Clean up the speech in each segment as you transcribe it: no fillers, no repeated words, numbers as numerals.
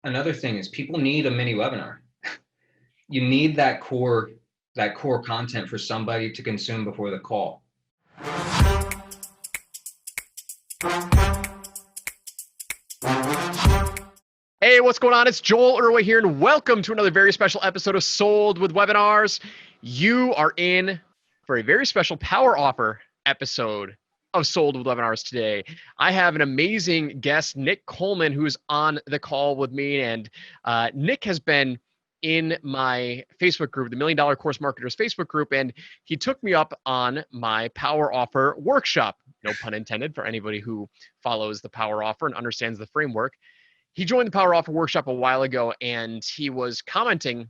another thing is people need a mini webinar. You need that core content for somebody to consume before the call. Hey, what's going on? It's Joel Irway here, and welcome to another very special episode of Sold with Webinars. You are in for a very special power offer episode of Sold with Webinars today. I have an amazing guest, Nick Coleman, who's on the call with me, and Nick has been in my Facebook group, the $1 Million Course Marketers Facebook group, and he took me up on my power offer workshop. No pun intended for anybody who follows the power offer and understands the framework. He joined the Power Offer Workshop a while ago, and he was commenting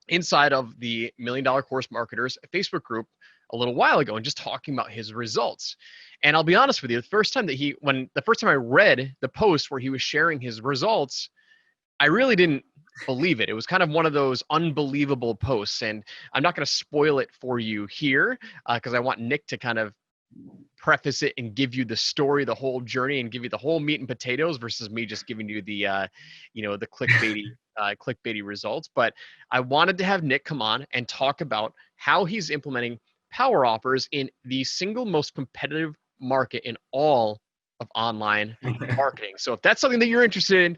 inside of the $1 Million Course Marketers Facebook group a little while ago and just talking about his results. And I'll be honest with you, the first time I read the post where he was sharing his results, I really didn't believe it. It was kind of one of those unbelievable posts, and I'm not going to spoil it for you here because I want Nick to kind of preface it and give you the story, the whole journey, and give you the whole meat and potatoes versus me just giving you the the clickbaity results. But I wanted to have Nick come on and talk about how he's implementing power offers in the single most competitive market in all of online marketing. So if that's something that you're interested in,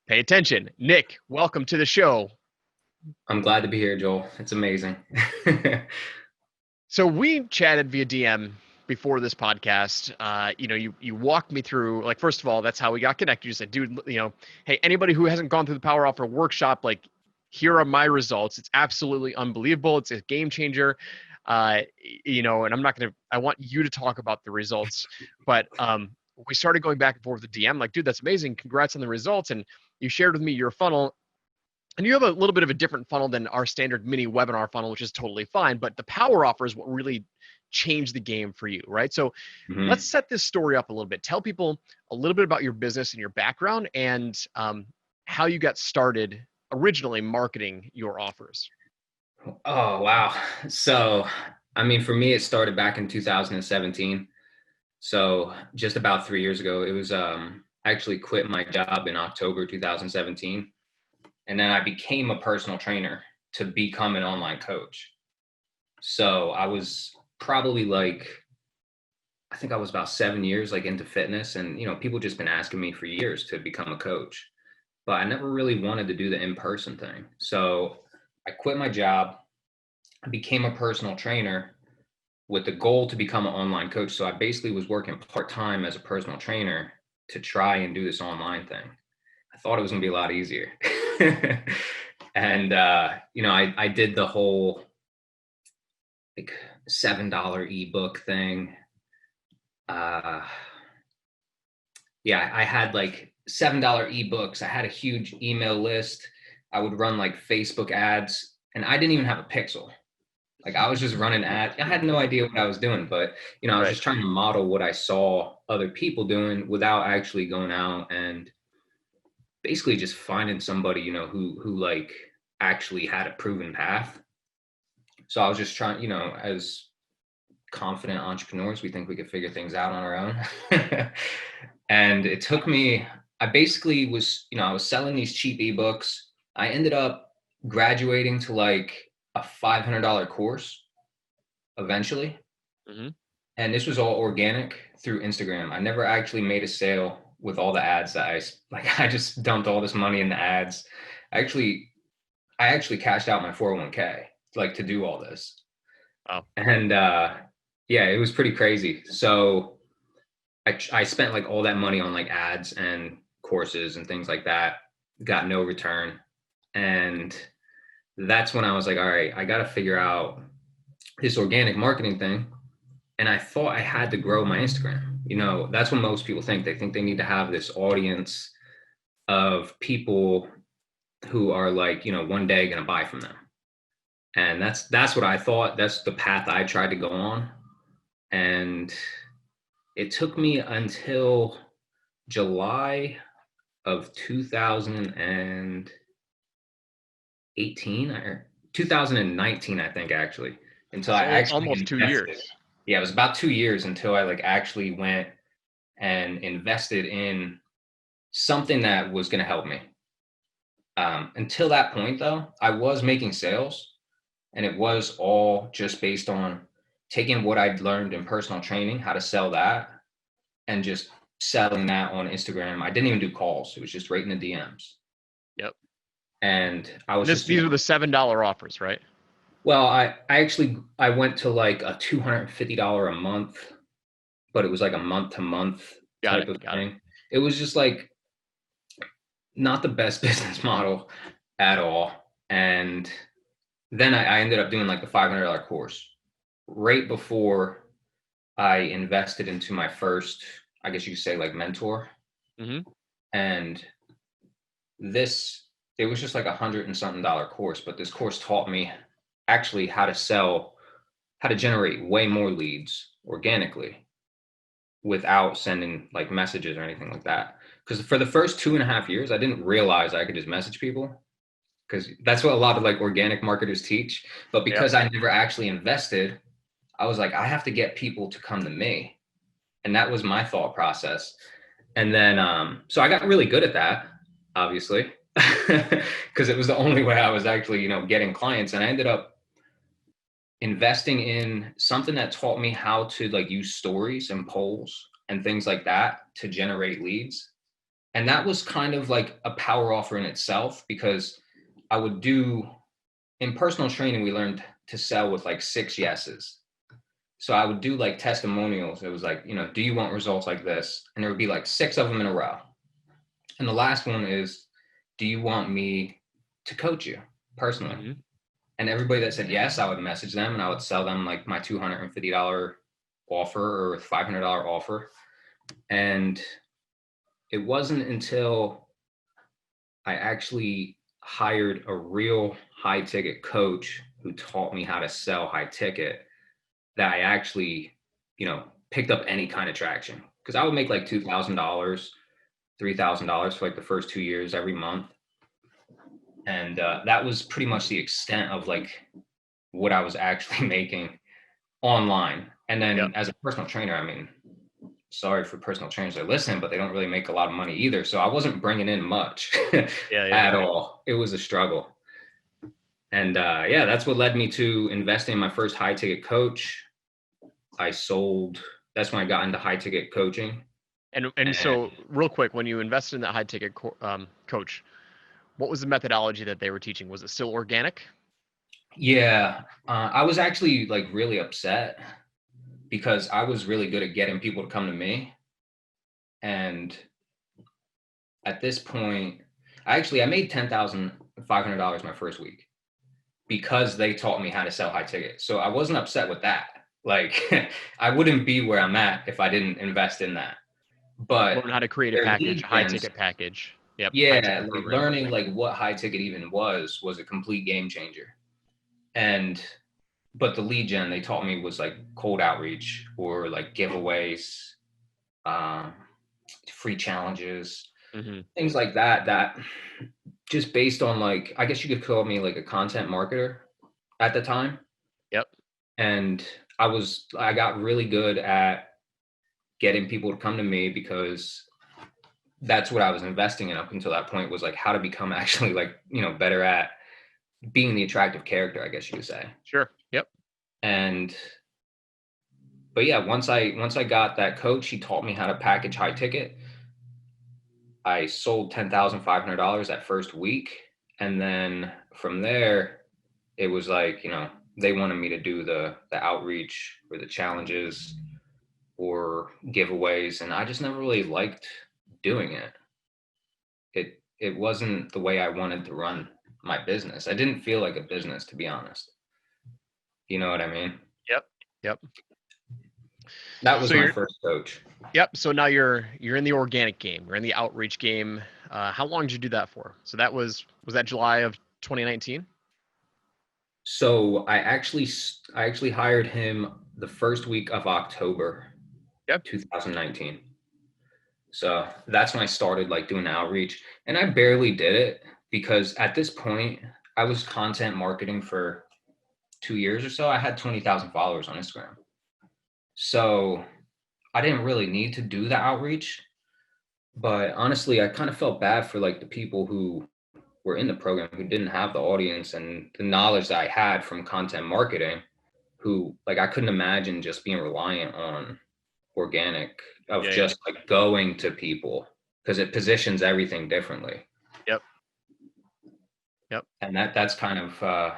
pay attention. Nick, welcome to the show. I'm glad to be here, Joel. It's amazing. So we chatted via DM before this podcast. You walked me through, like, first of all, that's how we got connected. You said, dude, hey, anybody who hasn't gone through the Power Offer workshop, like, here are my results. It's absolutely unbelievable. It's a game changer. And I want you to talk about the results. But we started going back and forth with the DM, like, dude, that's amazing. Congrats on the results. And you shared with me your funnel. And you have a little bit of a different funnel than our standard mini webinar funnel, which is totally fine. But the power offer is what really changed the game for you, right? So let's set this story up a little bit. Tell people a little bit about your business and your background and how you got started originally marketing your offers. Oh, wow. So, for me, it started back in 2017. So just about 3 years ago, it was, I actually quit my job in October 2017. And then I became a personal trainer to become an online coach. So I was probably I think I was about 7 years into fitness, and people just been asking me for years to become a coach, but I never really wanted to do the in-person thing. So I quit my job, I became a personal trainer with the goal to become an online coach. So I basically was working part-time as a personal trainer to try and do this online thing. I thought it was gonna be a lot easier. And I did the whole $7 ebook thing. I had $7 ebooks. I had a huge email list. I would run Facebook ads, and I didn't even have a pixel. I was just running ads. I had no idea what I was doing, but I was just trying to model what I saw other people doing without actually going out and basically just finding somebody, who actually had a proven path. So I was just trying, as confident entrepreneurs, we think we could figure things out on our own. And it took me, I basically was, I was selling these cheap ebooks. I ended up graduating to a $500 course eventually. Mm-hmm. And this was all organic through Instagram. I never actually made a sale with all the ads that I just dumped all this money in the ads. I actually cashed out my 401k to do all this. Oh. And it was pretty crazy. So I spent all that money on ads and courses and things like that, got no return. And that's when I was like, all right, I got to figure out this organic marketing thing. And I thought I had to grow my Instagram. That's what most people think. They think they need to have this audience of people who are one day going to buy from them. And that's what I thought. That's the path I tried to go on. And it took me until July of 2018 or 2019, I think, actually, until I actually almost 2 years. Yeah, it was about 2 years until I actually went and invested in something that was going to help me. Until that point, though, I was making sales, and it was all just based on taking what I'd learned in personal training, how to sell that, and just selling that on Instagram. I didn't even do calls. It was just right in the DMs. Yep. And I And was just, these were the $7 offers, right? well, I went to like a $250 a month, but it was like a month to month Got type it. of Got it. thing. It was just like not the best business model at all. And then I ended up doing like the $500 course right before I invested into my first, I guess you could say, like mentor. Mm-hmm. And this, it was just like $100 and something course, but this course taught me actually how to sell, how to generate way more leads organically without sending like messages or anything like that. Because for the first 2.5 years, I didn't realize I could just message people, because that's what a lot of like organic marketers teach. But Yep. because I never actually invested, I was like, I have to get people to come to me. And that was my thought process. And then, so I got really good at that, obviously, because it was the only way I was actually, getting clients. And I ended up investing in something that taught me how to like use stories and polls and things like that to generate leads. And that was kind of like a power offer in itself, because I would do, in personal training, we learned to sell with like 6 yeses. So I would do like testimonials. It was like, do you want results like this? And there would be like 6 of them in a row. And the last one is, do you want me to coach you personally? Mm-hmm. And everybody that said yes, I would message them and I would sell them like my $250 offer or $500 offer. And it wasn't until I actually hired a real high ticket coach who taught me how to sell high ticket that I actually, picked up any kind of traction. Because I would make like $2,000, $3,000 for like the first 2 years every month. And that was pretty much the extent of like what I was actually making online. And Yep. then as a personal trainer, I mean, sorry for personal trainers that listen, but they don't really make a lot of money either. So I wasn't bringing in much Yeah. at all. It was a struggle. And yeah, that's what led me to investing in my first high ticket coach. I sold, that's when I got into high ticket coaching. And And so, real quick, when you invested in that high ticket coach, what was the methodology that they were teaching? Was it still organic? yeah, I was actually like really upset because I was really good at getting people to come to me. And at this point, I made $10,500 my first week because they taught me how to sell high ticket. So I wasn't upset with that. Like I wouldn't be where I'm at if I didn't invest in that. But Learn how to create a their package, lead a high gens, ticket package. Yep, high yeah, ticket like program. learning like what high ticket even was a complete game changer. And but the lead gen they taught me was like cold outreach or like giveaways, um, free challenges, Mm-hmm. things like that. That just based on like, I guess you could call me like a content marketer at the time. Yep. And I got really good at getting people to come to me because that's what I was investing in up until that point, was like how to become actually like, better at being the attractive character, I guess you could say. Sure. Yep. And but yeah, once I got that coach, he taught me how to package high ticket. I sold $10,500 that first week. And then from there, it was like, they wanted me to do the outreach or the challenges or giveaways. And I just never really liked doing it. It wasn't the way I wanted to run my business. I didn't feel like a business, to be honest. You know what I mean? Yep. Yep. That was So my you're first coach. Yep. So now you're in the organic game. You're in the outreach game. How long did you do that for? So that was that July of 2019? So I actually hired him the first week of October Yep. 2019. So that's when I started like doing outreach, and I barely did it because at this point I was content marketing for 2 years or so. I had 20,000 followers on Instagram. So I didn't really need to do the outreach, but honestly, I kind of felt bad for like the people who were in the program who didn't have the audience and the knowledge that I had from content marketing, who like I couldn't imagine just being reliant on organic of Yeah. just like going to people, because it positions everything differently. Yep. Yep. And that's kind of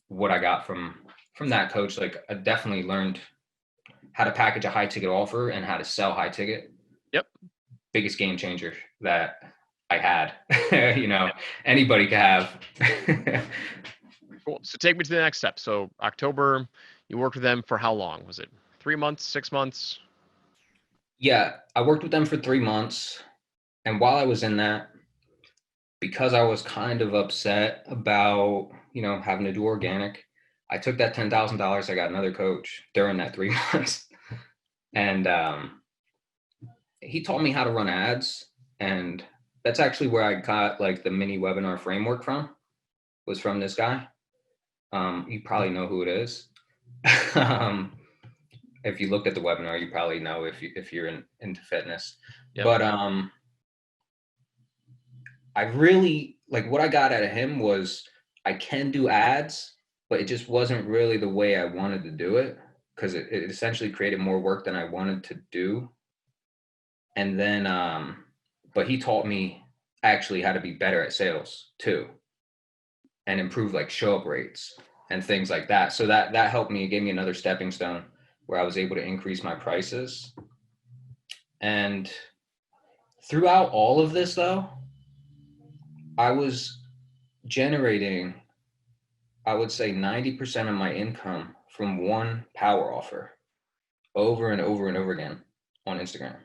what I got from that coach. Like I definitely learned how to package a high ticket offer and how to sell high ticket. Yep. Biggest game changer that I had. Anybody can have. Cool. So take me to the next step. So October, you worked with them for how long? Was it 3 months, 6 months? Yeah, I worked with them for 3 months. And while I was in that, because I was kind of upset about, having to do organic, I took that $10,000. I got another coach during that 3 months. And he taught me how to run ads. And that's actually where I got like the mini webinar framework from, was from this guy. You probably know who it is. If you looked at the webinar, you probably know if you're into fitness. Yep. But I really like what I got out of him was I can do ads, but it just wasn't really the way I wanted to do it, because it essentially created more work than I wanted to do. And then, but he taught me actually how to be better at sales too, and improve like show up rates and things like that. So that helped me, gave me another stepping stone where I was able to increase my prices. And throughout all of this though, I was generating, I would say 90% of my income from one power offer over and over and over again on Instagram.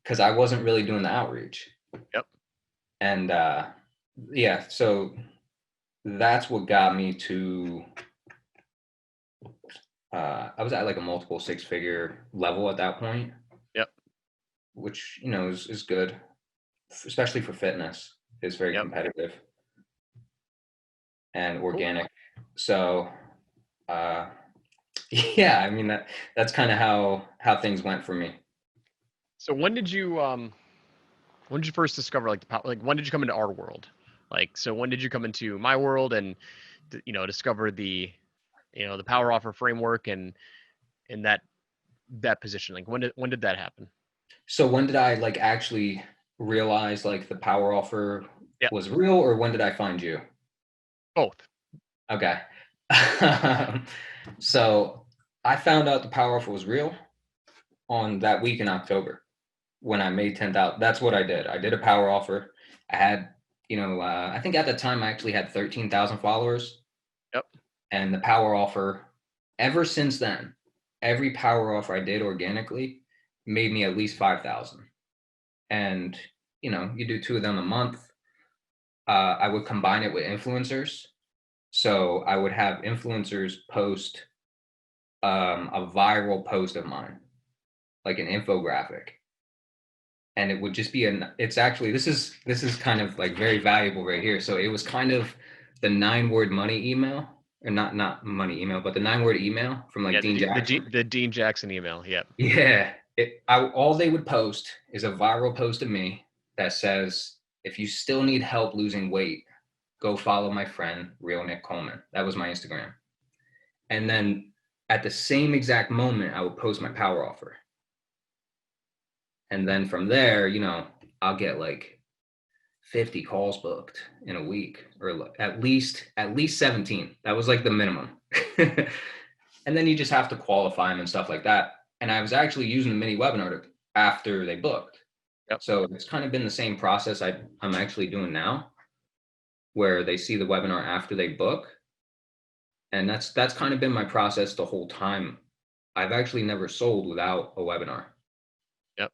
Because I wasn't really doing the outreach. Yep. And yeah, so that's what got me to, I was at like a multiple 6-figure level at that point. Yep. Which, is good, especially for fitness. It's very competitive and organic. Cool. So, yeah, I mean, that's kind of how things went for me. So when did you first discover like when did you come into our world? Like, so when did you come into my world and, discover the power offer framework and in that position? Like when did that happen? So when did I like actually realize like the power offer was real, or when did I find you? Both. Okay. So I found out the power offer was real on that week in October when I made 10,000. That's what I did. I did a power offer. I had, I think at the time I actually had 13,000 followers. Yep. And the power offer, ever since then, every power offer I did organically made me at least 5,000. And, you do 2 of them a month. I would combine it with influencers. So I would have influencers post a viral post of mine, like an infographic. And it would just be it's actually, this is kind of like very valuable right here. So it was kind of the 9-word money email, or not money email, but the 9-word email from like Dean Jackson. The Dean Jackson email. Yep. Yeah. All they would post is a viral post of me that says, if you still need help losing weight, go follow my friend, real Nick Coleman. That was my Instagram. And then at the same exact moment, I would post my power offer. And then from there, I'll get like 50 calls booked in a week, or at least 17. That was like the minimum. And then you just have to qualify them and stuff like that. And I was actually using the mini webinar after they booked. Yep. So it's kind of been the same process I'm actually doing now, where they see the webinar after they book. And that's kind of been my process the whole time. I've actually never sold without a webinar. Yep.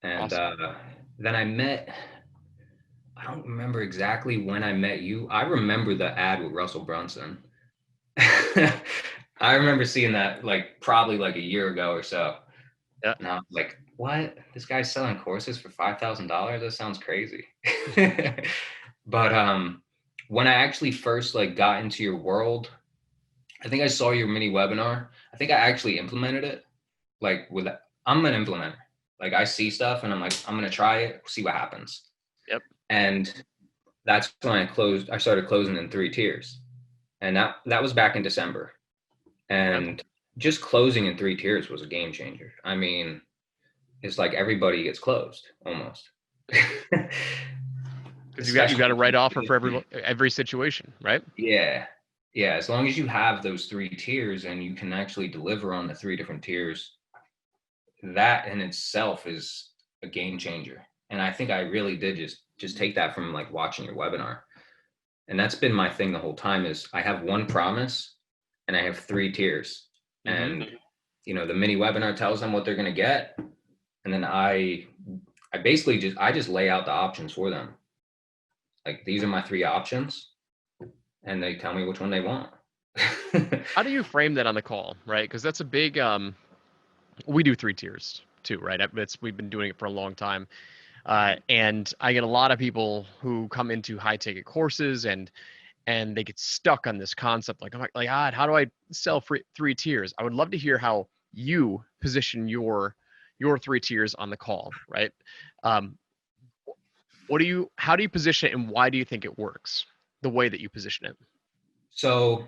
And awesome. then I don't remember exactly when I met you. I remember the ad with Russell Brunson. I remember seeing that like probably like a year ago or so. Yeah. And I was like, what? This guy's selling courses for $5,000? That sounds crazy. But when I actually first like got into your world, I think I saw your mini webinar. I think I actually implemented it. Like I'm an implementer. Like I see stuff and I'm like, I'm going to try it, see what happens. Yep. And that's when I started closing in 3 tiers. And that was back in December. And just closing in 3 tiers was a game changer. I mean, it's like everybody gets closed almost. Because you got a right offer for every situation, right? Yeah. Yeah. As long as you have those 3 tiers and you can actually deliver on the 3 different tiers, that in itself is a game changer. And I think I really did just take that from like watching your webinar. And that's been my thing the whole time is I have one promise and I have 3 tiers. Mm-hmm. And the mini webinar tells them what they're going to get. And then I basically just lay out the options for them. Like, these are my 3 options, and they tell me which one they want. How do you frame that on the call, right? Because that's a big, we do 3 tiers too, right? We've been doing it for a long time. And I get a lot of people who come into high ticket courses and they get stuck on this concept. Like, I'm like, how do I sell 3 tiers? I would love to hear how you position your 3 tiers on the call, right? How do you position it, and why do you think it works the way that you position it? So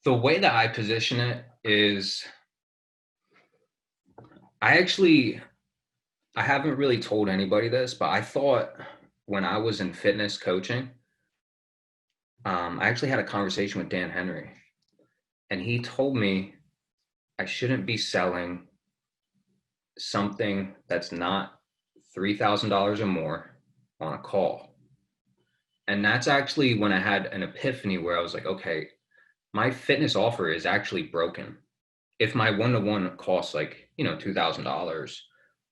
the way that I position it is I haven't really told anybody this, but I thought when I was in fitness coaching, I actually had a conversation with Dan Henry, and he told me I shouldn't be selling something that's not $3,000 or more on a call. And that's actually when I had an epiphany where I was like, okay, my fitness offer is actually broken. If my one-to-one costs like, $2,000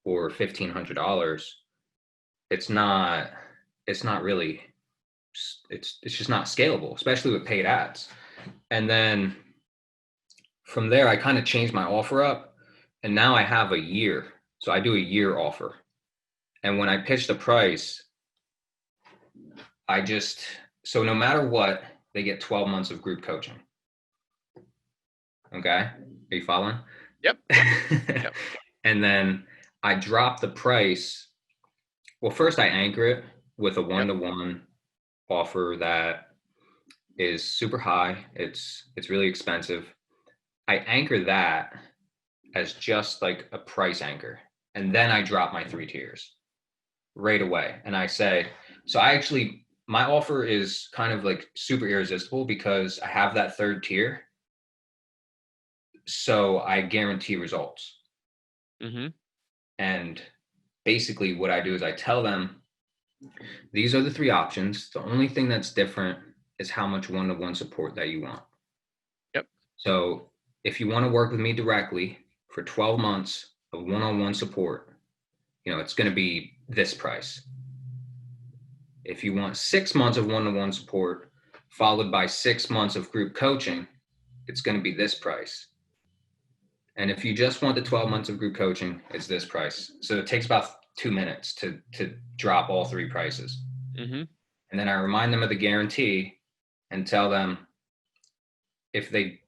or $1,500, it's not really, it's just not scalable, especially with paid ads. And then from there, I kind of changed my offer up, and now I have a year. So I do a year offer. And when I pitch the price, so no matter what, they get 12 months of group coaching. Okay. Are you following? Yep. Yep. And then I drop the price. Well, first I anchor it with a one-to-one offer that is super high. It's really expensive. I anchor that as just like a price anchor. And then I drop my 3 tiers right away. And I say, so my offer is kind of like super irresistible because I have that 3rd tier. So I guarantee results. Mm-hmm. And basically what I do is I tell them, these are the 3 options. The only thing that's different is how much one-to-one support that you want. Yep. So if you want to work with me directly for 12 months of one-on-one support, it's going to be this price. If you want 6 months of one-to-one support followed by 6 months of group coaching, it's going to be this price. And if you just want the 12 months of group coaching, it's this price. So it takes about 2 minutes to drop all 3 prices. Mm-hmm. And then I remind them of the guarantee and tell them,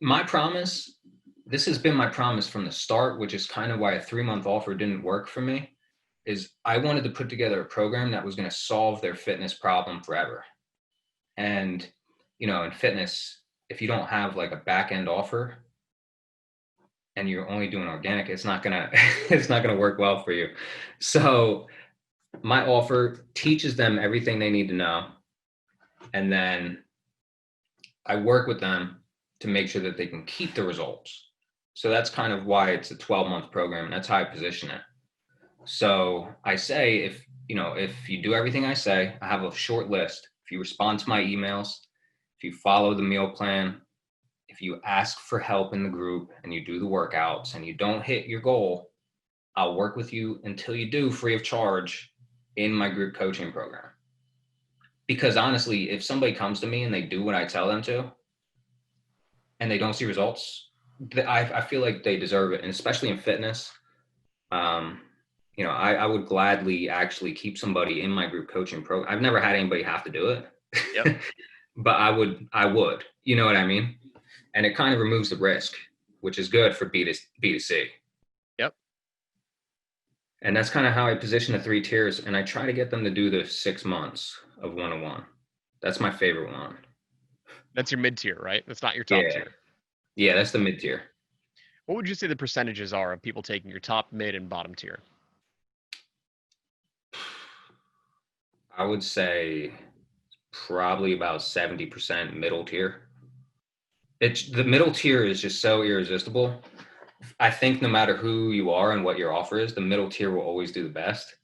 my promise, this has been my promise from the start, which is kind of why a 3-month offer didn't work for me, is I wanted to put together a program that was going to solve their fitness problem forever. And, in fitness, if you don't have like a back end offer and you're only doing organic, it's not gonna work well for you. So my offer teaches them everything they need to know. And then I work with them to make sure that they can keep the results. So that's kind of why it's a 12-month program. And that's how I position it. So I say, if you do everything I say, I have a short list. If you respond to my emails, if you follow the meal plan, if you ask for help in the group and you do the workouts and you don't hit your goal, I'll work with you until you do, free of charge, in my group coaching program. Because honestly, if somebody comes to me and they do what I tell them to and they don't see results, I feel like they deserve it. And especially in fitness, I would gladly actually keep somebody in my group coaching program. I've never had anybody have to do it. Yep. But I would, you know what I mean? And it kind of removes the risk, which is good for B2C. Yep. And that's kind of how I position the 3 tiers. And I try to get them to do the 6 months of 101. That's my favorite one. That's your mid tier, right? That's not your top Yeah. tier. Yeah, that's the mid tier. What would you say the percentages are of people taking your top, mid, and bottom tier? I would say probably about 70% middle tier. It's the middle tier is just so irresistible. I think no matter who you are and what your offer is, the middle tier will always do the best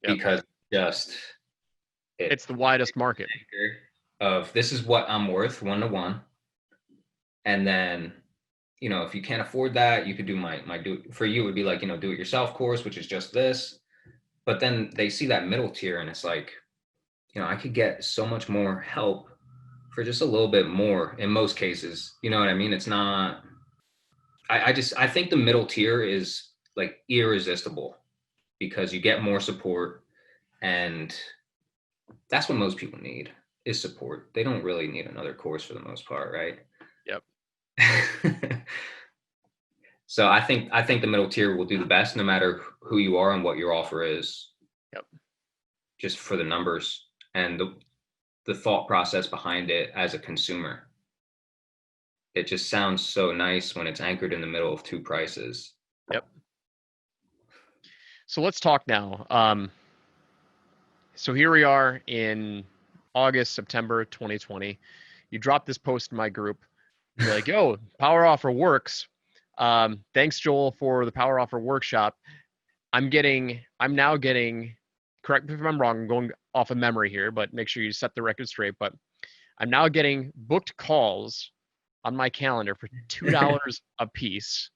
Yep. because just It's the widest market. Of this is what I'm worth 1-to-1. And then, if you can't afford that, you could do my do for you it would be like, do it yourself course, which is just this. But then they see that middle tier and it's like, I could get so much more help for just a little bit more in most cases. You know what I mean? It's not, I think the middle tier is like irresistible because you get more support, and that's what most people need is support. They don't really need another course for the most part, right? Yep. So I think the middle tier will do the best no matter who you are and what your offer is. Yep. Just for the numbers and the thought process behind it as a consumer. It just sounds so nice when it's anchored in the middle of two prices. Yep. So let's talk now. So here we are in August, September 2020. You dropped this post in my group. You're like, yo, power offer works. Thanks, Joel, for the power offer workshop. I'm now getting, correct me if I'm wrong, I'm going off of memory here, but make sure you set the record straight. But I'm now getting booked calls on my calendar for $2 a piece.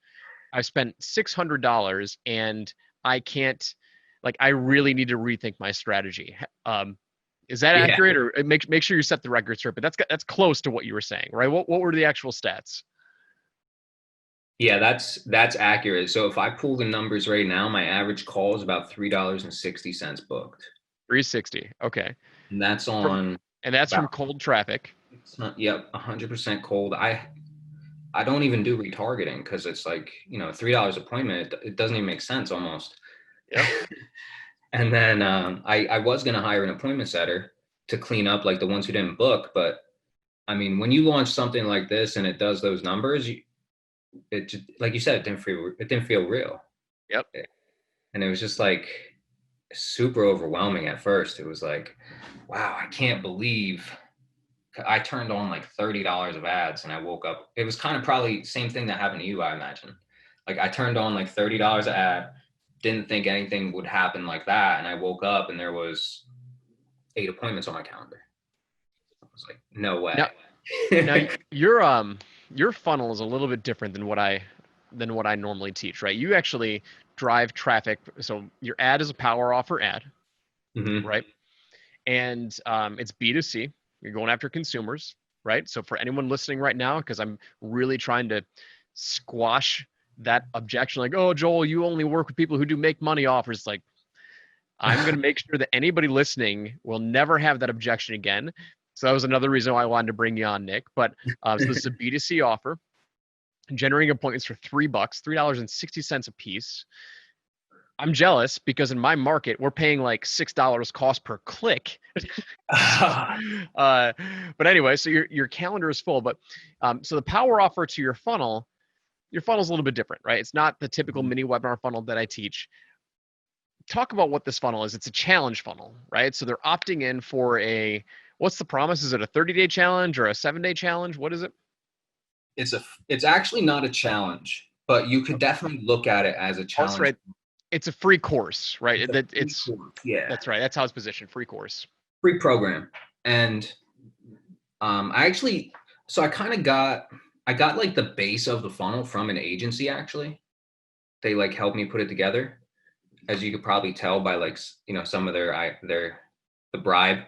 I've spent $600 and I can't, I really need to rethink my strategy. Is that accurate, or make sure you set the record straight? But that's close to what you were saying, right? What were the actual stats? Yeah, that's accurate. So if I pull the numbers right now, my average call is about $3.60 booked. 360. Okay. And that's on from cold traffic. Yep, 100% cold. I don't even do retargeting because it's like, $3 appointment. It doesn't even make sense almost. Yep. And then I was going to hire an appointment setter to clean up like the ones who didn't book. But I mean, when you launch something like this and it does those numbers, it just, like you said, it didn't feel real. Yep. And it was just like super overwhelming at first. It was like, wow, I can't believe I turned on like $30 of ads and I woke up. It was kind of probably same thing that happened to you, I imagine. Like I turned on like $30 an ad, didn't think anything would happen like that. And I woke up and there was 8 appointments on my calendar. I was like, no way. Now your funnel is a little bit different than what I normally teach, right? You actually drive traffic. So your ad is a power offer ad, right? And it's B2C. You're going after consumers, right? So for anyone listening right now, because I'm really trying to squash that objection, like, oh, Joel, you only work with people who do make money offers. Like, I'm going to make sure that anybody listening will never have that objection again. So that was another reason why I wanted to bring you on, Nick. But so this is a B2C offer, generating appointments for $3, $3.60 a piece. I'm jealous because in my market, we're paying like $6 cost per click. But anyway, so your calendar is full. But so the power offer to your funnel is a little bit different, right? It's not the typical mini webinar funnel that I teach. Talk about what this funnel is. It's a challenge funnel, right? So they're opting in for what's the promise? Is it a 30-day challenge or a 7-day challenge? What is it? It's actually not a challenge, but you could definitely look at it as a challenge. That's right. It's a free course, right? Yeah. That's right. That's how it's positioned. Free course. Free program. And I kind of got like the base of the funnel from an agency, actually. They like helped me put it together. As you could probably tell by like, some of the bribe.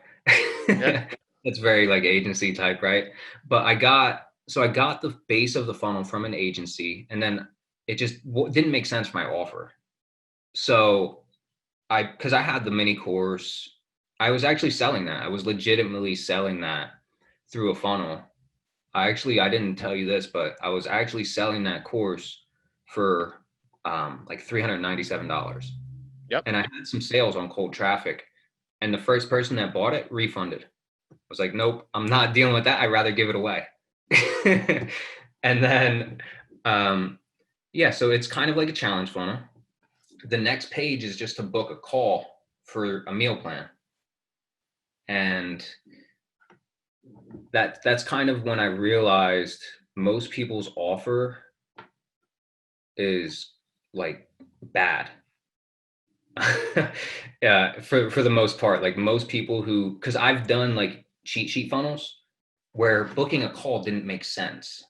Yeah. It's very like agency type, right? But I got the base of the funnel from an agency, and then it just didn't make sense for my offer. So because I had the mini course, I was actually selling that. I was legitimately selling that through a funnel. I didn't tell you this, but I was actually selling that course for like $397. Yep. And I had some sales on cold traffic, and the first person that bought it refunded. I was like, nope, I'm not dealing with that. I'd rather give it away. And then, yeah, so it's kind of like a challenge funnel. The next page is just to book a call for a meal plan. And that's kind of when I realized most people's offer is like bad. Yeah, for the most part, like most people who, because I've done like cheat sheet funnels where booking a call didn't make sense.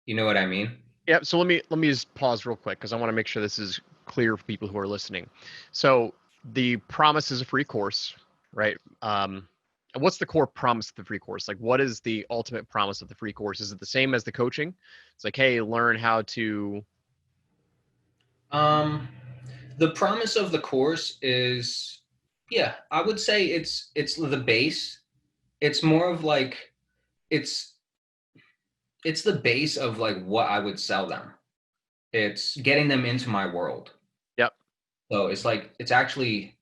You know what I mean? Yep. So let me just pause real quick because I want to make sure this is clear for people who are listening. So the promise is a free course, right? What's the core promise of the free course? Like, what is the ultimate promise of the free course? Is it the same as the coaching? It's like, hey, learn how to. Um, the promise of the course is, yeah, I would say it's the base. It's more of like it's it's the base of like what I would sell them. It's getting them into my world. Yep. So it's like it's actually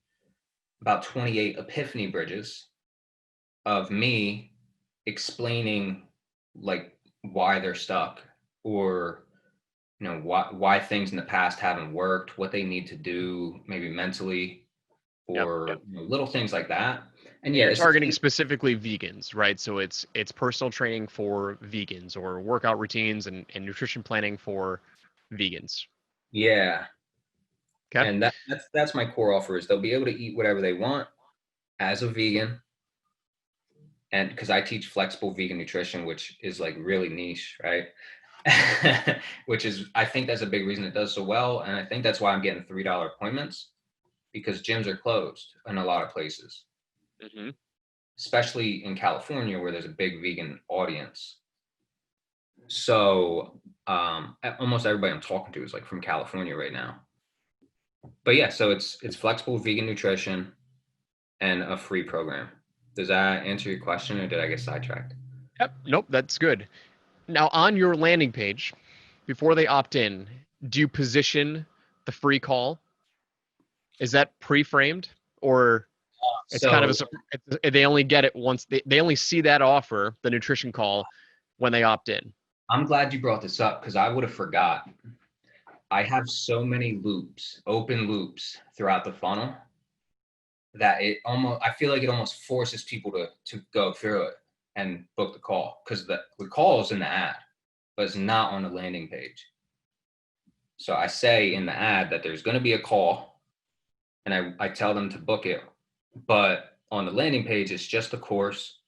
about 28 epiphany bridges of me explaining like why they're stuck, or why things in the past haven't worked, what they need to do maybe mentally, Yep. or little things like that. And And yeah, you're it's the targeting same. specifically vegans, right? So it's personal training for vegans or workout routines and nutrition planning for vegans. Yeah, Okay. and that's my core offer is they'll be able to eat whatever they want as a vegan. And because I teach flexible vegan nutrition, which is like really niche, right? Which is, I think that's a big reason it does so well. And I think that's why I'm getting $3 appointments, because gyms are closed in a lot of places, Mm-hmm. especially in California where there's a big vegan audience. So almost everybody I'm talking to is like from California right now. But yeah, so it's flexible vegan nutrition and a free program. Does that answer your question, or did I get sidetracked? Yep. Nope. That's good. Now on your landing page, before they opt in, do you position the free call? Is that pre-framed or it's kind of So they only get it once they only see that offer, the nutrition call, when they opt in? I'm glad you brought this up because I would have forgot. I have so many loops, open loops throughout the funnel that I feel like it almost forces people to go through it and book the call, because the call is in the ad, but it's not on the landing page. So I say in the ad that there's going to be a call, and I tell them to book it, but on the landing page it's just a course,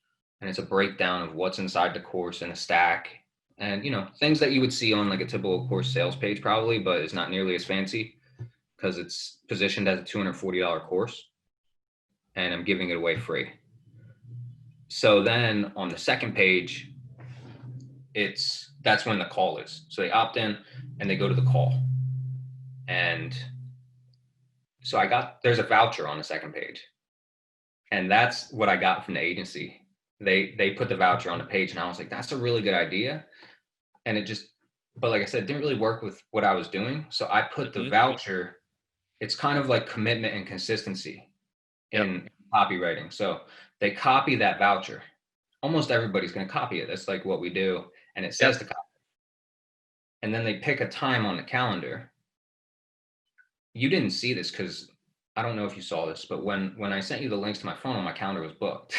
and it's a breakdown of what's inside the course in a stack, and things that you would see on like a typical course sales page probably, but it's not nearly as fancy because it's positioned as a $240 course, and I'm giving it away free. So then on the second page, that's when the call is. So they opt in and they go to the call. And so there's a voucher on the second page. And that's what I got from the agency. They put the voucher on the page, and I was like, that's a really good idea. And but like I said, it didn't really work with what I was doing. So I put the Mm-hmm. voucher, it's kind of like commitment and consistency Yep. in copywriting. So they copy that voucher. Almost everybody's going to copy it. That's like what we do. And it Yep. says to copy. And then they pick a time on the calendar. You didn't see this because I don't know if you saw this, but when I sent you the links to my funnel, my calendar was booked.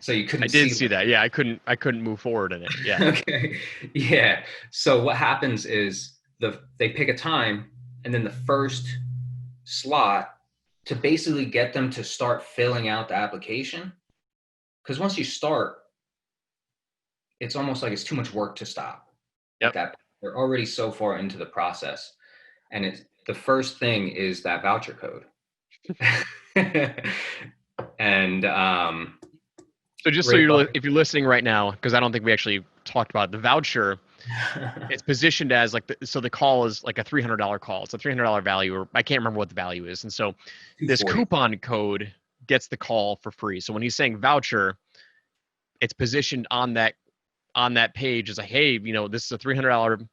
So you I couldn't did see see that. Yeah, I couldn't move forward in it. Yeah. Okay. Yeah. So what happens is they pick a time, and then the first slot to basically get them to start filling out the application. Because once you start, it's almost like it's too much work to stop at Yep. that. They're already so far into the process. And the first thing is that voucher code. And So just so right above if you're listening right now, because I don't think we actually talked about it, the voucher, it's positioned as like so the call is like a $300 call. It's a $300 value, or I can't remember what the value is. And so this 240. coupon code gets the call for free. So when he's saying voucher, it's positioned on that page as like, hey, this is a $300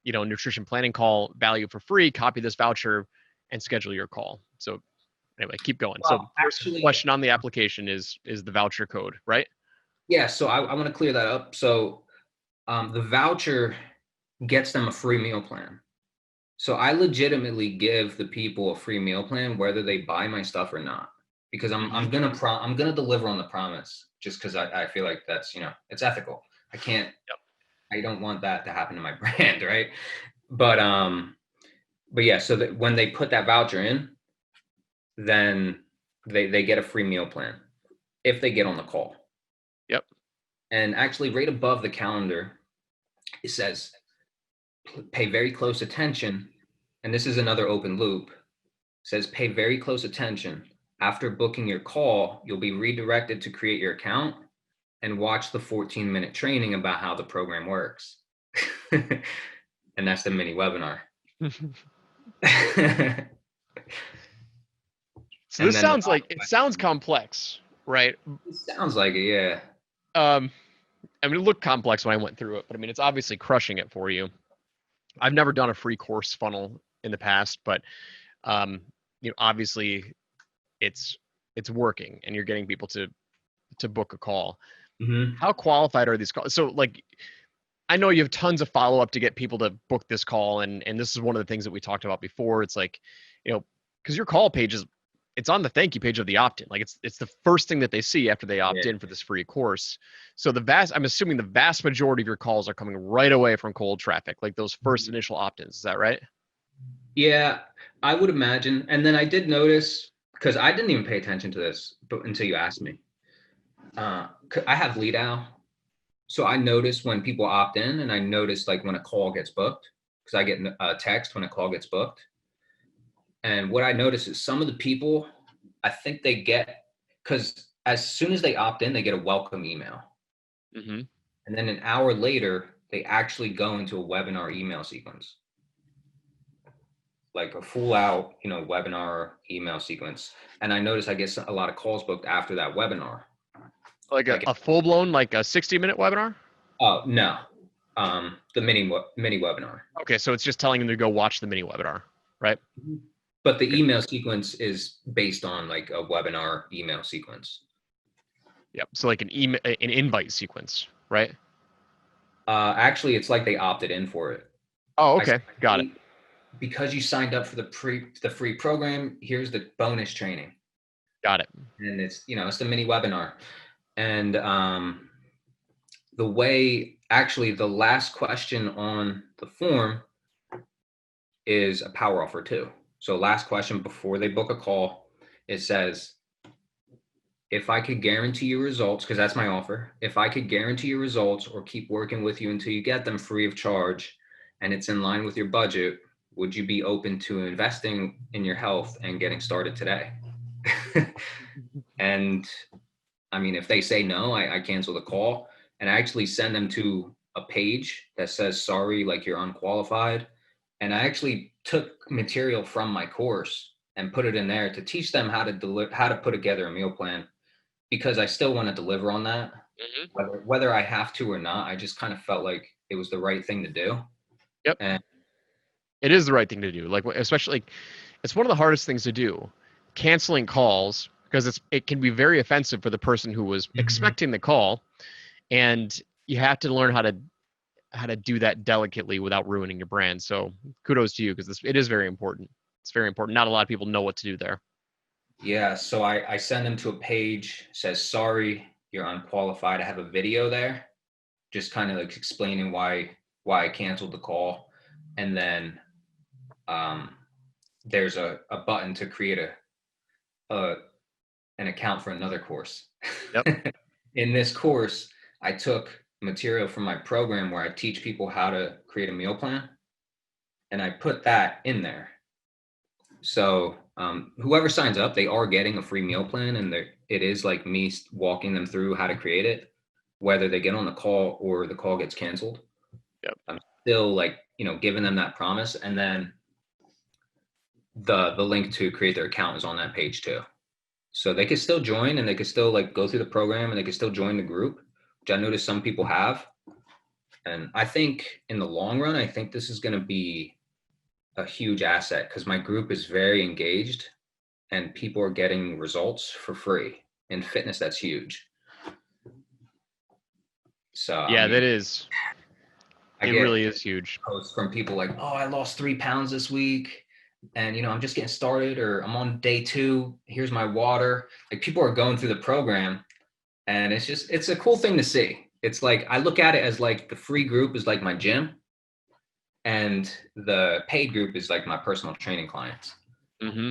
nutrition planning call value for free. Copy this voucher and schedule your call. So anyway, keep going. So Well, first actually, question on the application is the voucher code, right? yeah. So I want to clear that up. So the voucher gets them a free meal plan. So I legitimately give the people a free meal plan whether they buy my stuff or not, because I'm gonna deliver on the promise, just because I feel like that's, it's ethical. I can't Yep. I don't want that to happen to my brand, right? But yeah, so that when they put that voucher in, then they get a free meal plan if they get on the call. Yep. And actually, right above the calendar, it says pay very close attention. And this is another open loop. It says pay very close attention. After booking your call, you'll be redirected to create your account and watch the 14-minute training about how the program works. And that's the mini webinar. So And this then sounds like, it sounds complex, right? it sounds like it, yeah. I mean, it looked complex when I went through it, but I mean, it's obviously crushing it for you. I've never done a free course funnel in the past, but obviously it's working and you're getting people to book a call. Mm-hmm. How qualified are these calls? So like, I know you have tons of follow up to get people to book this call, and this is one of the things that we talked about before. It's like, because your call page it's on the thank you page of the opt-in. Like it's the first thing that they see after they opt in for this free course. So I'm assuming the vast majority of your calls are coming right away from cold traffic, like those first initial opt-ins. Is that right? Yeah, I would imagine. And then I did notice, because I didn't even pay attention to this until you asked me. I have lead owl. So I notice when people opt in, and I notice like when a call gets booked, because I get a text when a call gets booked. And what I notice is some of the people, I think they get, because as soon as they opt in, they get a welcome email. Mm-hmm. And then an hour later, they actually go into a webinar email sequence, like a full out, webinar email sequence. And I notice I get a lot of calls booked after that webinar. Like a full blown, like a 60-minute webinar? Oh, no. The mini webinar. Okay. So it's just telling them to go watch the mini webinar, right? But the email sequence is based on like a webinar email sequence. Yep. So like an invite sequence, right? Actually, it's like they opted in for it. Oh, okay. Got it. Because you signed up for the free program, here's the bonus training. Got it. And it's, it's the mini webinar. And the last question on the form is a power offer too. So last question before they book a call, it says, if I could guarantee you results, because that's my offer, if I could guarantee you results or keep working with you until you get them free of charge and it's in line with your budget, would you be open to investing in your health and getting started today? And I mean, if they say no, I cancel the call, and I actually send them to a page that says, sorry, like you're unqualified. And I actually took material from my course and put it in there to teach them how to put together a meal plan, because I still want to deliver on that. Mm-hmm. Whether I have to or not, I just kind of felt like it was the right thing to do. Yep. And it is the right thing to do. Like, especially, it's one of the hardest things to do, canceling calls, because it can be very offensive for the person who was expecting the call, and you have to learn how to do that delicately without ruining your brand. So kudos to you, because it is very important. It's very important. Not a lot of people know what to do there. Yeah, so I send them to a page, says, sorry, you're unqualified. I have a video there, just kind of like explaining why I canceled the call. And then there's a button to create an account for another course. Yep. In this course, I took material from my program where I teach people how to create a meal plan, and I put that in there. So whoever signs up, they are getting a free meal plan, and it is like me walking them through how to create it, whether they get on the call or the call gets canceled. Yep. I'm still like, giving them that promise. And then the link to create their account is on that page too. So they could still join, and they could still like go through the program, and they could still join the group, which I noticed some people have. And I think in the long run, I think this is going to be a huge asset because my group is very engaged and people are getting results for free. In fitness, that's huge. So, I Yeah, mean, that is. I It get really is huge. posts from people like, oh, I lost 3 pounds this week. And, I'm just getting started, or I'm on day 2. Here's my water. Like, people are going through the program, and it's a cool thing to see. It's like, I look at it as like the free group is like my gym, and the paid group is like my personal training clients. Mm-hmm.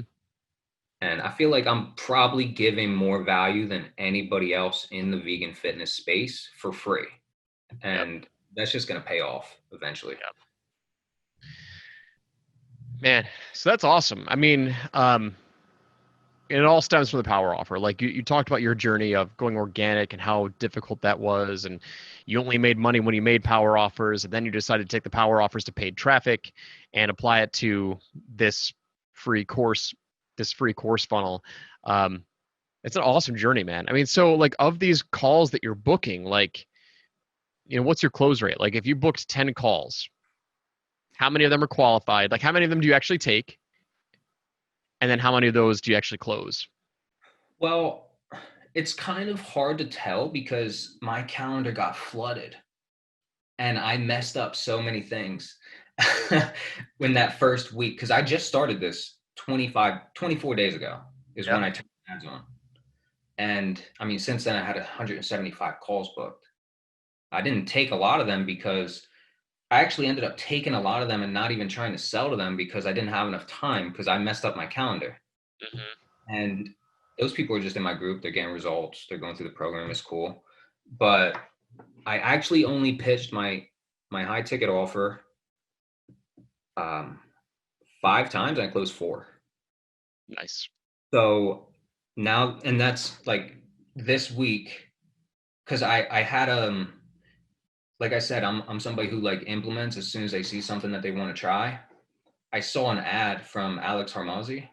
And I feel like I'm probably giving more value than anybody else in the vegan fitness space for free. Yep. And that's just going to pay off eventually. Yep. Man, so that's awesome. I mean, it all stems from the power offer. Like you talked about your journey of going organic and how difficult that was, and you only made money when you made power offers, and then you decided to take the power offers to paid traffic and apply it to this free course, this free course funnel. Um, it's an awesome journey, man. I mean, so like of these calls that you're booking, like, what's your close rate? Like if you booked 10 calls, how many of them are qualified? Like how many of them do you actually take? And then how many of those do you actually close? Well, it's kind of hard to tell because my calendar got flooded and I messed up so many things when that first week, because I just started this 24 days ago is Yep. when I turned ads on. And I mean, since then I had 175 calls booked. I didn't take a lot of them because I actually ended up taking a lot of them and not even trying to sell to them because I didn't have enough time because I messed up my calendar. Mm-hmm. And those people are just in my group. They're getting results. They're going through the program. It's cool. But I actually only pitched my high ticket offer 5 times. I closed 4. Nice. So now, and that's like this week, because I had like I said, I'm somebody who like implements as soon as they see something that they want to try. I saw an ad from Alex Harmazi,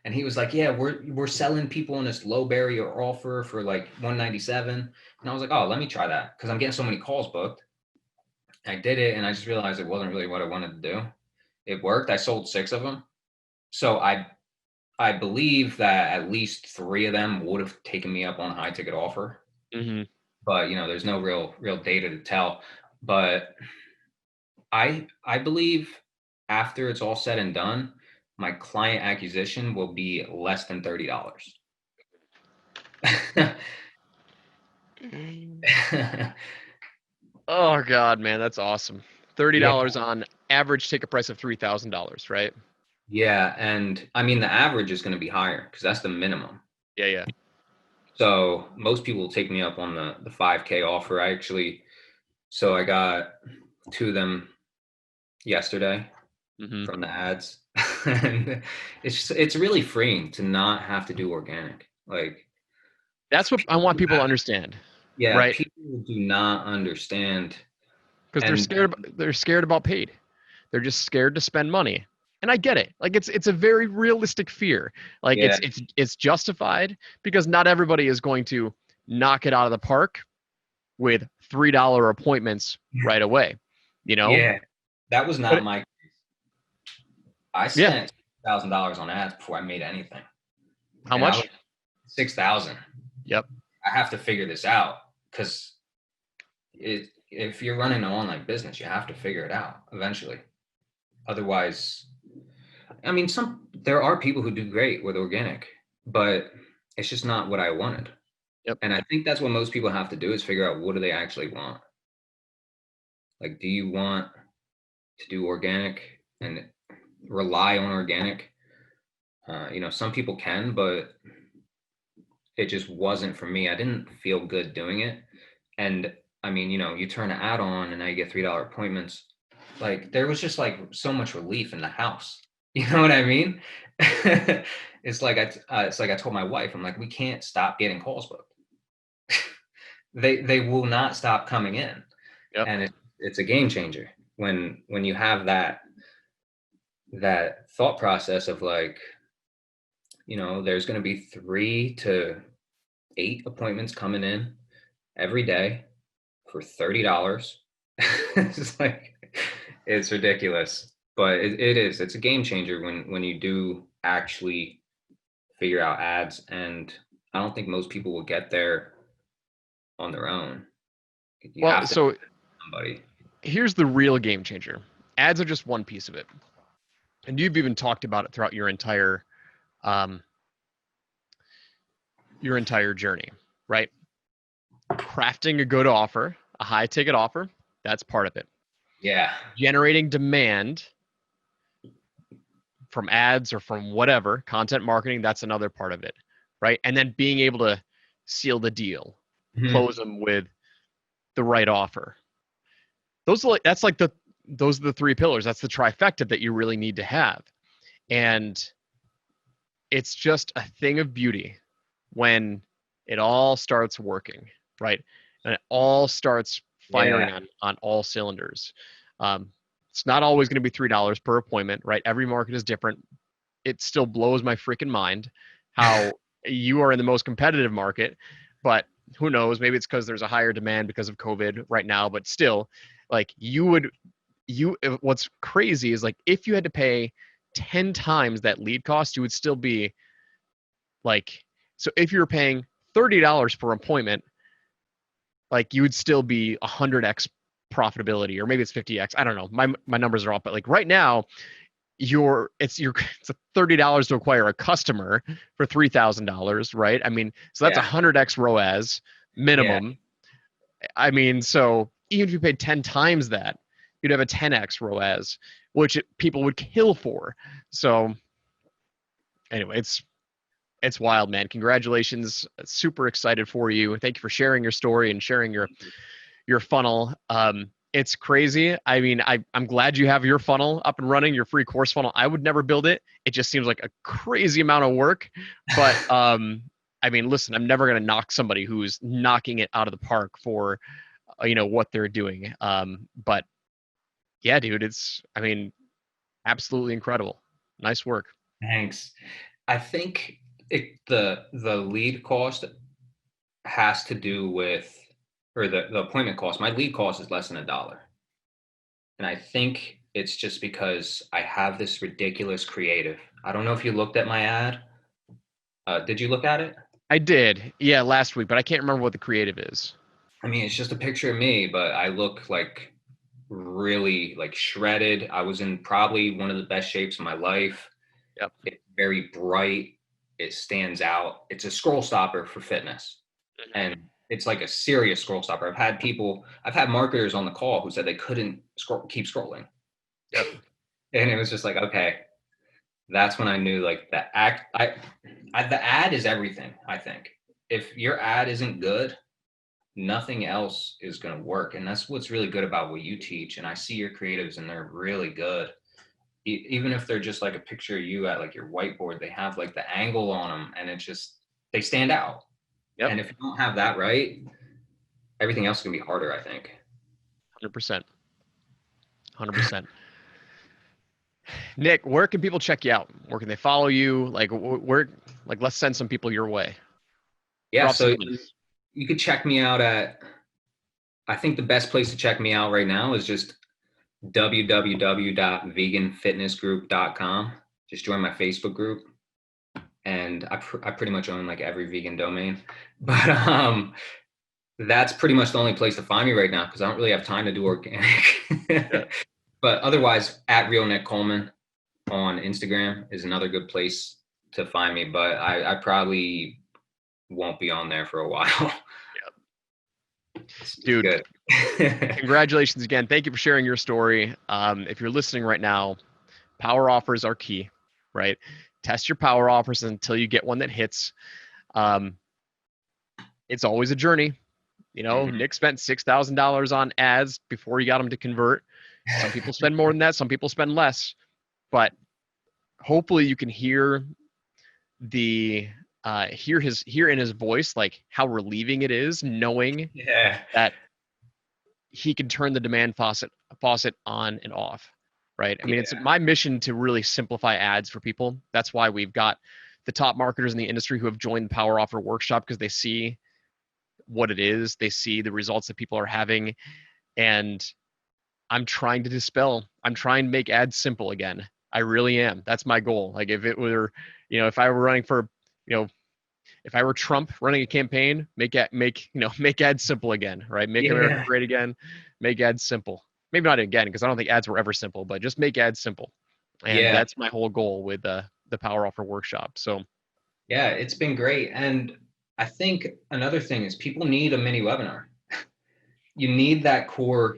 and he was like, "Yeah, we're selling people on this low barrier offer for like 197." And I was like, "Oh, let me try that," because I'm getting so many calls booked. I did it, and I just realized it wasn't really what I wanted to do. It worked. I sold 6 of them, so I believe that at least 3 of them would have taken me up on a high ticket offer. Mm-hmm. But there's no real data to tell. But I believe after it's all said and done, my client acquisition will be less than $30. Oh God, man, that's awesome. Yeah, $30 on average ticket price of $3,000, right? yeah, and I mean the average is going to be higher because that's the minimum. Yeah, yeah. So most people will take me up on the 5K offer. So I got 2 of them yesterday Mm-hmm. from the ads, and it's really freeing to not have to do organic. Like, That's what I want people to understand, yeah, right? people do not understand. Because they're And scared. They're scared about paid. They're just scared to spend money, and I get it. Like it's a very realistic fear. Like yeah, it's justified because not everybody is going to knock it out of the park with $3 appointments right away. You know, yeah, that was not but my. I yeah, spent $1,000 on ads before I made anything, how and I was much? 6,000. Yep. I have to figure this out because if you're running an online business, you have to figure it out eventually. Otherwise, I mean, there are people who do great with organic, but it's just not what I wanted. Yep. And I think that's what most people have to do is figure out what do they actually want. Like, do you want to do organic and rely on organic? Some people can, but it just wasn't for me. I didn't feel good doing it. And I mean, you turn an ad on and now you get $3 appointments. Like there was just like so much relief in the house. You know what I mean? It's like I told my wife, I'm like, we can't stop getting calls booked. They will not stop coming in, Yep. and it's a game changer when you have that thought process of like, there's going to be 3 to 8 appointments coming in every day for $30. It's like it's ridiculous. but it's a game changer when you do actually figure out ads, and I don't think most people will get there on their own. You Well, have to so have somebody. here's the real game changer. Ads are just one piece of it. And you've even talked about it throughout um, your entire journey, right? Crafting a good offer, a high ticket offer, that's part of it. Yeah. Generating demand from ads or from whatever, content marketing, that's another part of it, right? And then being able to seal the deal, Mhm. close them with the right offer. Those are the three pillars. That's the trifecta that you really need to have. And it's just a thing of beauty when it all starts working, right? And it all starts Yeah. firing on all cylinders. It's not always going to be $3 per appointment, right? Every market is different. It still blows my freaking mind how you are in the most competitive market, but who knows? Maybe it's because there's a higher demand because of COVID right now, but still, like what's crazy is like if you had to pay 10 times that lead cost, you would still be like, so if you were paying $30 per appointment, like you would still be 100x profitability, or maybe it's 50x. I don't know. My numbers are off, but like right now, it's it's $30 to acquire a customer for $3,000, right? I mean, so that's Yeah. 100x ROAS Yeah. minimum. I mean, so even if you paid 10 times that, you'd have a 10x ROAS, which people would kill for. So anyway, it's wild, man. Congratulations. Super excited for you. Thank you for sharing your story and sharing your funnel. It's crazy. I mean, I'm glad you have your funnel up and running, your free course funnel. I would never build it. It just seems like a crazy amount of work. But I mean, listen, I'm never going to knock somebody who's knocking it out of the park for what they're doing. But yeah, dude, I mean, absolutely incredible. Nice work. Thanks. I think the lead cost has to do with, or the appointment cost. My lead cost is less than $1. And I think it's just because I have this ridiculous creative. I don't know if you looked at my ad. Did you look at it? I did, yeah, last week, but I can't remember what the creative is. I mean, it's just a picture of me, but I look like really like shredded. I was in probably one of the best shapes of my life. Yep. It's very bright. It stands out. It's a scroll stopper for fitness. And it's like a serious scroll stopper. I've had marketers on the call who said they couldn't keep scrolling. Yep. And it was just like, okay, that's when I knew like the ad is everything. I think if your ad isn't good, nothing else is going to work. And that's what's really good about what you teach. And I see your creatives and they're really good. Even if they're just like a picture of you at like your whiteboard, they have like the angle on them and they stand out. Yep. And if you don't have that right, everything else is going to be harder, I think. 100%. 100%. Nick, where can people check you out? Where can they follow you? Like let's send some people your way. Yeah. Drop some So links. you could check me out I think the best place to check me out right now is just www.veganfitnessgroup.com. Just join my Facebook group. And I pretty much own like every vegan domain, but that's pretty much the only place to find me right now because I don't really have time to do organic. Yeah. But otherwise, at Real Nick Coleman on Instagram is another good place to find me. But I probably won't be on there for a while. It's Dude, good. congratulations again. Thank you for sharing your story. If you're listening right now, power offers are key, right? Test your power offers until you get one that hits. It's always a journey. Mhm. Nick spent $6,000 on ads before he got them to convert. Some people spend more than that. Some people spend less. But hopefully you can hear hear in his voice like how relieving it is knowing Yeah. that he can turn the demand faucet on and off, right? I mean, it's Yeah. my mission to really simplify ads for people. That's why we've got the top marketers in the industry who have joined the Power Offer Workshop, because they see what it is, they see the results that people are having, and I'm trying to dispel. I'm trying to make ads simple again. I really am. That's my goal. Like if it were, if I were running for, if I were Trump running a campaign, make ads simple again, right? Make America Yeah. great again. Make ads simple. Maybe not again, because I don't think ads were ever simple, but just make ads simple. And Yeah. that's my whole goal with the Power Offer workshop. So Yeah, it's been great. And I think another thing is people need a mini webinar. You need that core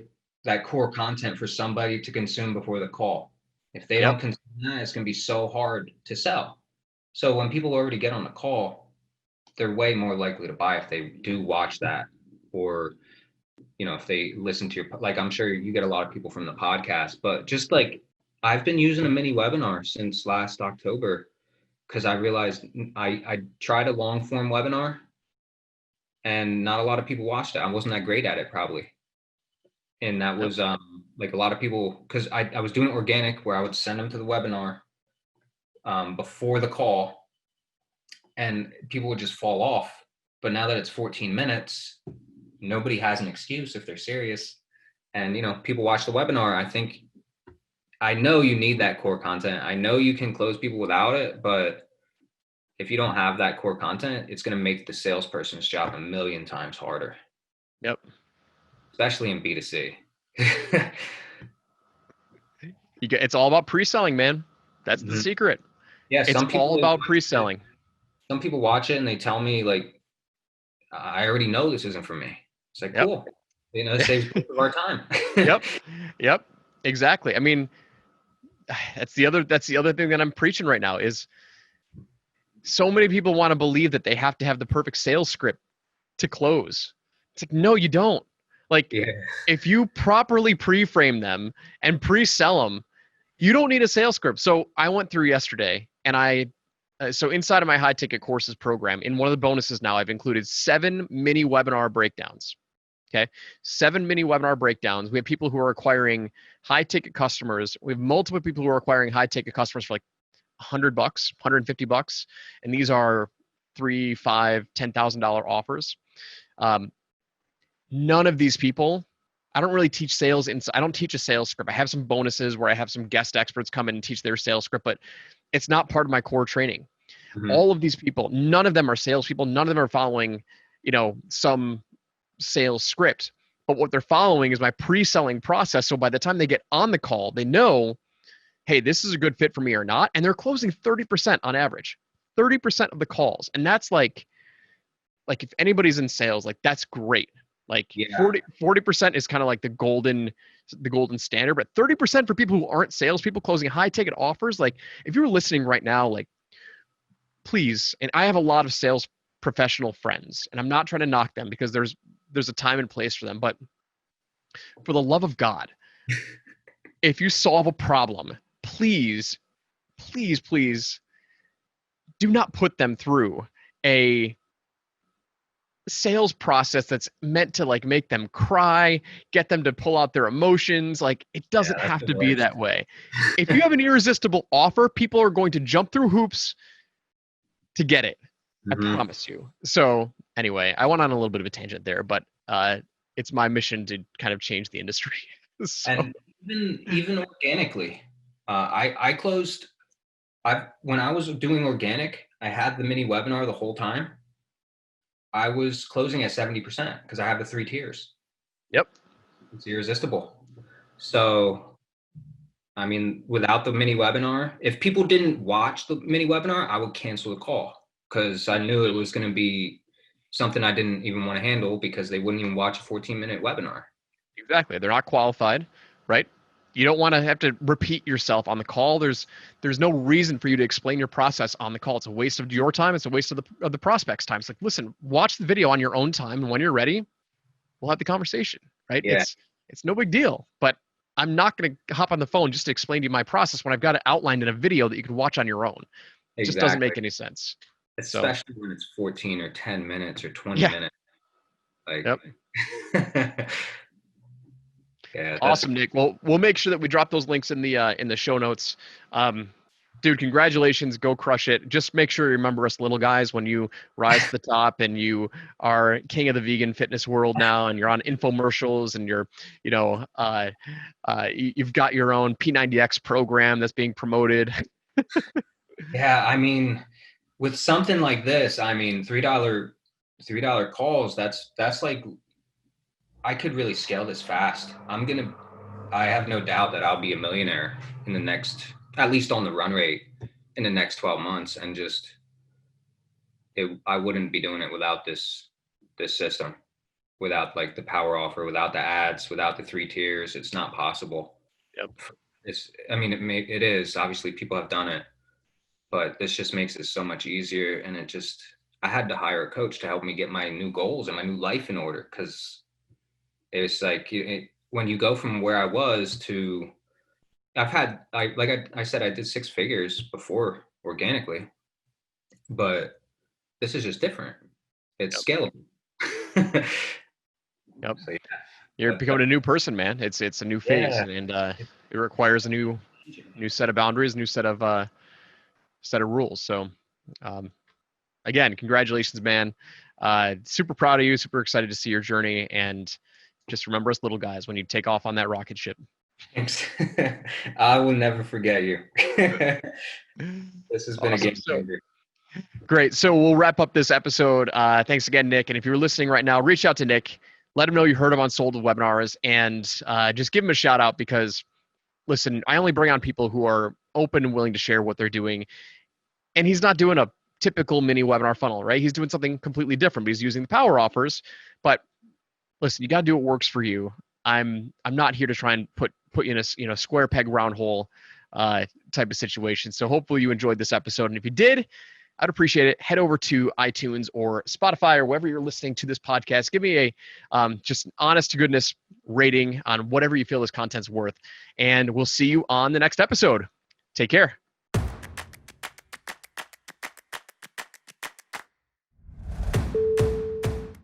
content for somebody to consume before the call. If they yep, don't consume that, it's going to be so hard to sell. So when people already get on the call, they're way more likely to buy if they do watch that, or if they listen to your, like, I'm sure you get a lot of people from the podcast, but just like I've been using a mini webinar since last October because I realized I tried a long form webinar and not a lot of people watched it. I wasn't that great at it probably. And that yep, was like a lot of people, because I was doing organic where I would send them to the webinar before the call and people would just fall off. But now that it's 14 minutes, nobody has an excuse if they're serious. And people watch the webinar. I know you need that core content. I know you can close people without it, but if you don't have that core content, it's going to make the salesperson's job a million times harder, yep. especially in B2C. It's all about pre-selling, man. That's the Mhm. secret. Yeah, It's some all people about watch it. pre-selling. Some people watch it and they tell me like, I already know this isn't for me. It's like, Yep. cool. It saves both of our time. Yep. Yep. Exactly. I mean, that's the other thing that I'm preaching right now is so many people want to believe that they have to have the perfect sales script to close. It's like, no, you don't. Like, Yeah. if you properly pre-frame them and pre-sell them, you don't need a sales script. So I went through yesterday and so inside of my high ticket courses program, in one of the bonuses now, I've included 7 mini webinar breakdowns. Okay. 7 mini webinar breakdowns. We have people who are acquiring high ticket customers. We have multiple people who are acquiring high ticket customers for like $100, $150. And these are $3, $5, $10,000 offers. Um, None of these people, I don't really teach sales. I don't teach a sales script. I have some bonuses where I have some guest experts come in and teach their sales script, but it's not part of my core training. Mhm. All of these people, none of them are salespeople. None of them are following, some sales script. But what they're following is my pre-selling process. So by the time they get on the call, they know, hey, this is a good fit for me or not. And they're closing 30% on average, 30% of the calls. And that's like if anybody's in sales, like that's great. Like Yeah. 40% is kind of like the golden standard, but 30% for people who aren't salespeople closing high ticket offers. Like if you're listening right now, like please, and I have a lot of sales professional friends, and I'm not trying to knock them because there's a time and place for them, but for the love of God, if you solve a problem, please, please, please do not put them through a sales process that's meant to like make them cry, get them to pull out their emotions. Like it Yeah, doesn't that's have the to be worst. that way. If you have an irresistible offer, people are going to jump through hoops to get it. I Mhm. promise you. So anyway, I went on a little bit of a tangent there, but it's my mission to kind of change the industry. So And even organically, I closed. I when I was doing organic, I had the mini webinar the whole time. I was closing at 70% because I have the 3 tiers. yep, It's irresistible. So, I mean, without the mini webinar, if people didn't watch the mini webinar, I would cancel the call because I knew it was going to be something I didn't even want to handle because they wouldn't even watch a 14-minute webinar. exactly. They're not qualified, right? You don't want to have to repeat yourself on the call. There's no reason for you to explain your process on the call. It's a waste of your time. It's a waste of the prospect's time. It's like, listen, watch the video on your own time, and when you're ready, we'll have the conversation, right? Yeah, It's no big deal. But I'm not going to hop on the phone just to explain to you my process when I've got it outlined in a video that you can watch on your own. It just doesn't exactly. make any sense. So Especially when it's 14 or 10 minutes or 20 yeah, minutes. Like, yep. yeah, that's Awesome, Nick. Well, we'll make sure that we drop those links in the show notes. Um, Dude, congratulations. Go crush it. Just make sure you remember us little guys when you rise to the top and you are king of the vegan fitness world now and you're on infomercials and you're, you've got your own P90X program that's being promoted. Yeah, I mean, with something like this, I mean, $3 calls, that's like, I could really scale this fast. I have no doubt that I'll be a millionaire in the next, at least on the run rate in the next 12 months. And I wouldn't be doing it without this system, without like the power offer, without the ads, without the 3 tiers. It's not possible. Yep. It is, obviously people have done it, but this just makes it so much easier. And I had to hire a coach to help me get my new goals and my new life in order. Cause it's like, when you go from where I was to, I said, I did 6 figures before organically, but this is just different. It's scalable. Yep. So, yeah. You're becoming a new person, man. It's a new phase, and it requires a new set of boundaries, new set of rules. So, again, congratulations, man. Super proud of you. Super excited to see your journey, and just remember us little guys when you take off on that rocket ship. Thanks. I will never forget you. This has been awesome. A game changer. Great. So we'll wrap up this episode. Thanks again, Nick. And if you're listening right now, reach out to Nick. Let him know you heard him on Sold with Webinars, and just give him a shout out because, listen, I only bring on people who are open and willing to share what they're doing. And he's not doing a typical mini webinar funnel, right? He's doing something completely different, but he's using the power offers. But listen, you got to do what works for you. I'm not here to try and put you in a square peg round hole type of situation. So hopefully you enjoyed this episode. And if you did, I'd appreciate it. Head over to iTunes or Spotify or wherever you're listening to this podcast. Give me a just an honest to goodness rating on whatever you feel this content's worth. And we'll see you on the next episode. Take care.